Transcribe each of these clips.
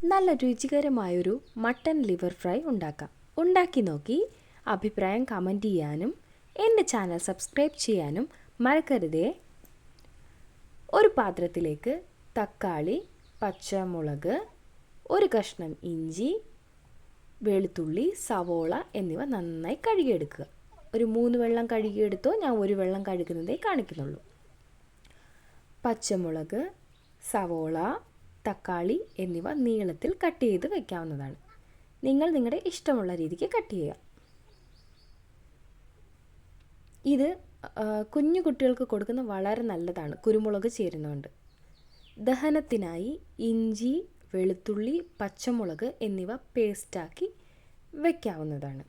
നല്ല രുചികരമായൊരു mutton liver fry ഉണ്ടാക്കാം. ഉണ്ടാക്കി നോക്കി അഭിപ്രായം കമൻറ്റ് ചെയ്യാനും എൻ്റെ ചാനൽ സബ്സ്ക്രൈബ് ചെയ്യാനും മറക്കരുതേ. ഒരു പാത്രത്തിലേക്ക് തക്കാളി, പച്ചമുളക്, ഒരു കഷ്ണം ഇഞ്ചി, വെളുത്തുള്ളി, സവോള എന്നിവ നന്നായി കഴുകിയെടുക്കുക. ഒരു 3 വെള്ളം കഴുകിയെടുത്തോ, ഞാൻ 1 വെള്ളം കഴുകുന്നതേ കാണിക്കുന്നുള്ളൂ. പച്ചമുളക്, സവോള, തക്കാളി എന്നിവ നീളത്തിൽ കട്ട് ചെയ്ത് വയ്ക്കാവുന്നതാണ്. നിങ്ങൾ നിങ്ങളുടെ ഇഷ്ടമുള്ള രീതിക്ക് കട്ട് ചെയ്യുക. ഇത് കുഞ്ഞു കുട്ടികൾക്ക് കൊടുക്കുന്ന വളരെ നല്ലതാണ്, കുരുമുളക് ചേരുന്നതുകൊണ്ട്. ദഹനത്തിനായി ഇഞ്ചി, വെളുത്തുള്ളി, പച്ചമുളക് എന്നിവ പേസ്റ്റാക്കി വയ്ക്കാവുന്നതാണ്.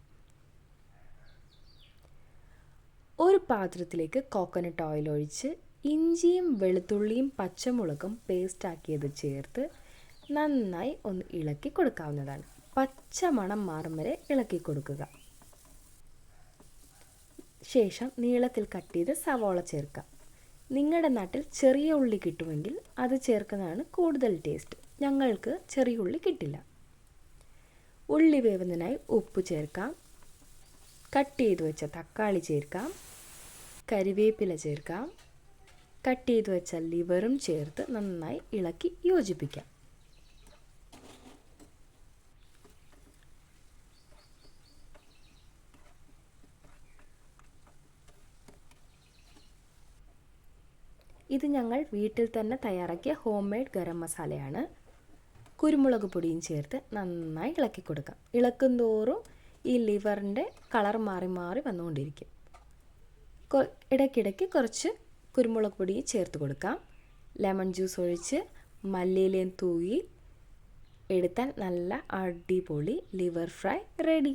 ഒരു പാത്രത്തിലേക്ക് കോക്കനട്ട് ഓയിൽ ഒഴിച്ച് ഇഞ്ചിയും വെളുത്തുള്ളിയും പച്ചമുളകും പേസ്റ്റാക്കിയത് ചേർത്ത് നന്നായി ഒന്ന് ഇളക്കി കൊടുക്കാവുന്നതാണ്. പച്ച മണം മാറും വരെ ഇളക്കി കൊടുക്കുക. ശേഷം നീളത്തിൽ കട്ട് ചെയ്ത് സവോള ചേർക്കാം. നിങ്ങളുടെ നാട്ടിൽ ചെറിയ ഉള്ളി കിട്ടുമെങ്കിൽ അത് ചേർക്കുന്നതാണ് കൂടുതൽ ടേസ്റ്റ്. ഞങ്ങൾക്ക് ചെറിയ ഉള്ളി കിട്ടില്ല. ഉള്ളി വേവുന്നതിനായി ഉപ്പ് ചേർക്കാം. കട്ട് ചെയ്ത് വെച്ച തക്കാളി ചേർക്കാം. കരിവേപ്പില ചേർക്കാം. കട്ട് ചെയ്ത് വെച്ച ലിവറും ചേർത്ത് നന്നായി ഇളക്കി യോജിപ്പിക്കാം. ഇത് ഞങ്ങൾ വീട്ടിൽ തന്നെ തയ്യാറാക്കിയ ഹോം മെയ്ഡ് ഗരം മസാലയാണ്. കുരുമുളക് പൊടിയും ചേർത്ത് നന്നായി ഇളക്കി കൊടുക്കാം. ഇളക്കും തോറും ഈ ലിവറിൻ്റെ കളർ മാറി മാറി വന്നുകൊണ്ടിരിക്കും. ഇടയ്ക്കിടയ്ക്ക് കുറച്ച് കുരുമുളക് പൊടി ചേർത്ത് കൊടുക്കാം. ലെമൺ ജ്യൂസ് ഒഴിച്ച് മല്ലിയിലയും തൂവി എടുത്താൽ നല്ല അടിപൊളി ലിവർ ഫ്രൈ റെഡി.